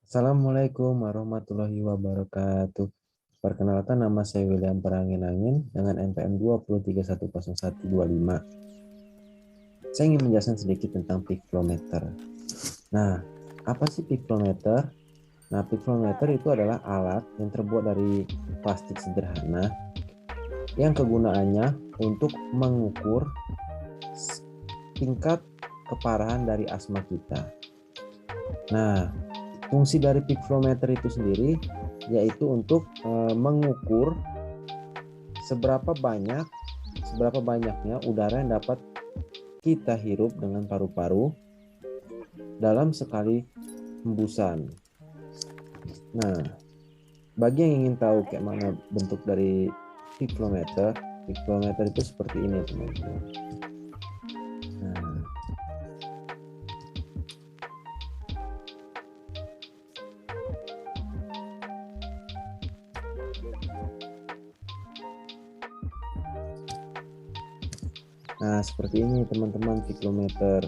Assalamualaikum warahmatullahi wabarakatuh. Perkenalkan, nama saya William Perangin-Angin dengan NPM 2310125. Saya ingin menjelaskan sedikit tentang pikflometer. Nah, apa sih pikflometer? Nah, pikflometer itu adalah alat yang terbuat dari plastik sederhana yang kegunaannya untuk mengukur tingkat keparahan dari asma kita. Nah, fungsi dari pikflometer itu sendiri yaitu untuk mengukur seberapa banyaknya udara yang dapat kita hirup dengan paru-paru dalam sekali hembusan. Nah, bagi yang ingin tahu kayak mana bentuk dari pikflometer itu seperti ini, teman-teman. Nah, seperti ini teman-teman pikflometer.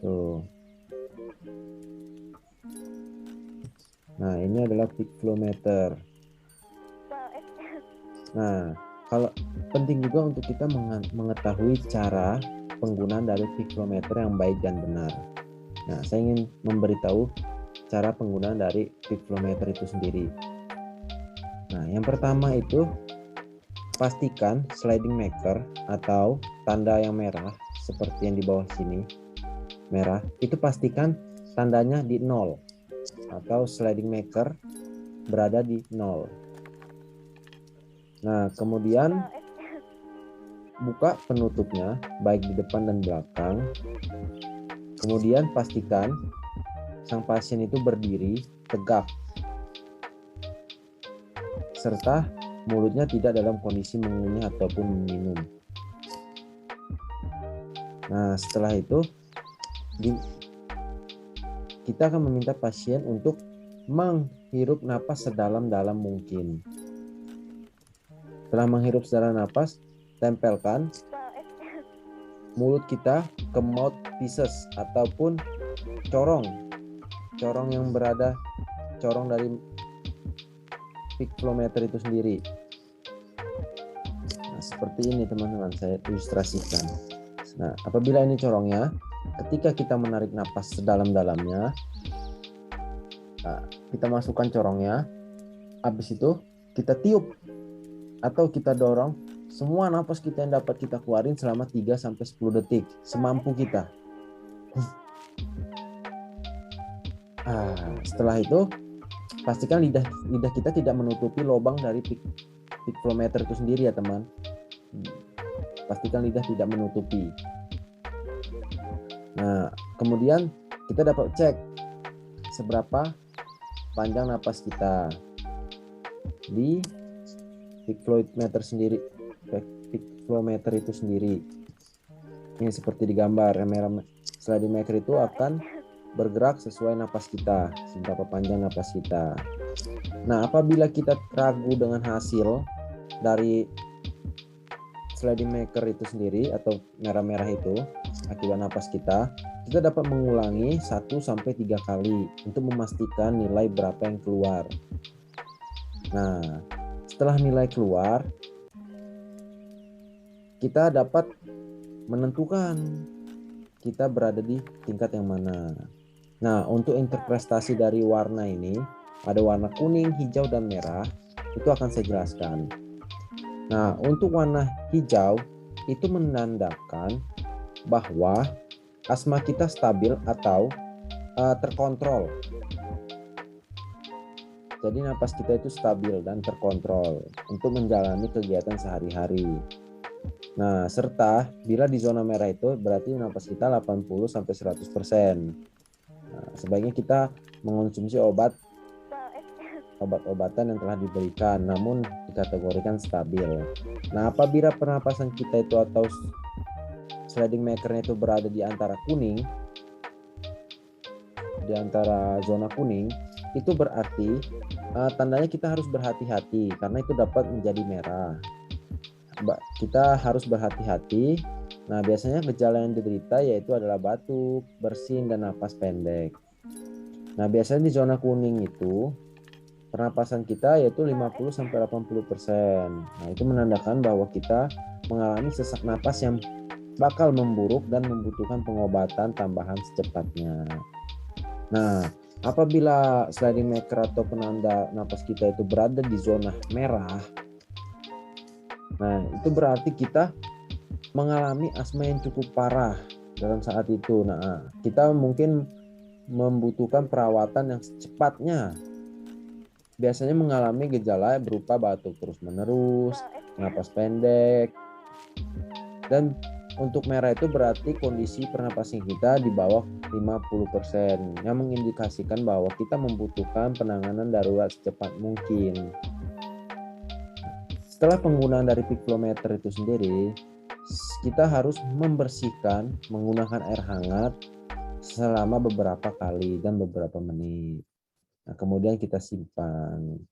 Tuh. Nah, ini adalah pikflometer. Nah, kalau penting juga untuk kita mengetahui cara penggunaan dari pikflometer yang baik dan benar. Nah, saya ingin memberitahu cara penggunaan dari pikflometer itu sendiri. Nah, yang pertama itu pastikan sliding marker atau tanda yang merah seperti yang di bawah sini merah, itu pastikan tandanya di 0 atau sliding marker berada di 0. Nah, kemudian buka penutupnya baik di depan dan belakang. Kemudian pastikan sang pasien itu berdiri tegak serta mulutnya tidak dalam kondisi mengunyah ataupun meminum. Nah, setelah itu kita akan meminta pasien untuk menghirup napas sedalam-dalam mungkin. Setelah menghirup sedalam napas, tempelkan mulut kita ke mouthpieces ataupun corong dari pikflometer itu sendiri. Nah, seperti ini teman-teman, saya ilustrasikan. Nah, apabila ini corongnya, ketika kita menarik napas sedalam-dalamnya, kita masukkan corongnya, habis itu kita tiup atau kita dorong semua napas kita yang dapat kita keluarin selama 3-10 detik, semampu kita. Setelah itu, pastikan lidah kita tidak menutupi lubang dari pikflometer itu sendiri ya teman. Pastikan lidah tidak menutupi. Nah, kemudian kita dapat cek seberapa panjang napas kita di pikflometer itu sendiri. Ini seperti di gambar, sliding marker itu akan bergerak sesuai napas kita, seberapa panjang napas kita. Nah, apabila kita ragu dengan hasil dari sliding marker itu sendiri atau merah-merah itu akibat napas kita dapat mengulangi 1-3 kali untuk memastikan nilai berapa yang keluar. Nah, setelah nilai keluar, kita dapat menentukan kita berada di tingkat yang mana. Nah, untuk interpretasi dari warna ini, ada warna kuning, hijau, dan merah. Itu akan saya jelaskan. Nah, untuk warna hijau itu menandakan bahwa asma kita stabil atau terkontrol. Jadi napas kita itu stabil dan terkontrol untuk menjalani kegiatan sehari-hari. Nah, serta bila di zona merah itu berarti napas kita 80-100%. Nah, sebaiknya kita mengonsumsi obat-obatan yang telah diberikan namun dikategorikan stabil. Nah, apabila pernapasan kita itu atau sliding markernya itu berada di antara zona kuning, itu berarti tandanya kita harus berhati-hati karena itu dapat menjadi merah. Kita harus berhati-hati. Nah, biasanya gejala yang diderita yaitu adalah batuk, bersin, dan napas pendek. Nah, biasanya di zona kuning itu pernapasan kita yaitu 50-80%. Nah, itu menandakan bahwa kita mengalami sesak napas yang bakal memburuk dan membutuhkan pengobatan tambahan secepatnya. Nah, apabila sliding maker atau penanda napas kita itu berada di zona merah, nah itu berarti kita mengalami asma yang cukup parah dalam saat itu. Nah, kita mungkin membutuhkan perawatan yang secepatnya. Biasanya mengalami gejala berupa batuk terus-menerus, napas pendek, dan untuk merah itu berarti kondisi pernapasan kita di bawah 50% yang mengindikasikan bahwa kita membutuhkan penanganan darurat secepat mungkin. Setelah penggunaan dari piklometer itu sendiri, kita harus membersihkan menggunakan air hangat selama beberapa kali dan beberapa menit. Nah, kemudian kita simpan.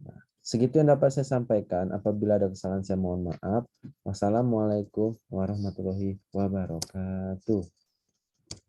Nah, segitu yang dapat saya sampaikan. Apabila ada kesalahan saya mohon maaf. Wassalamualaikum warahmatullahi wabarakatuh.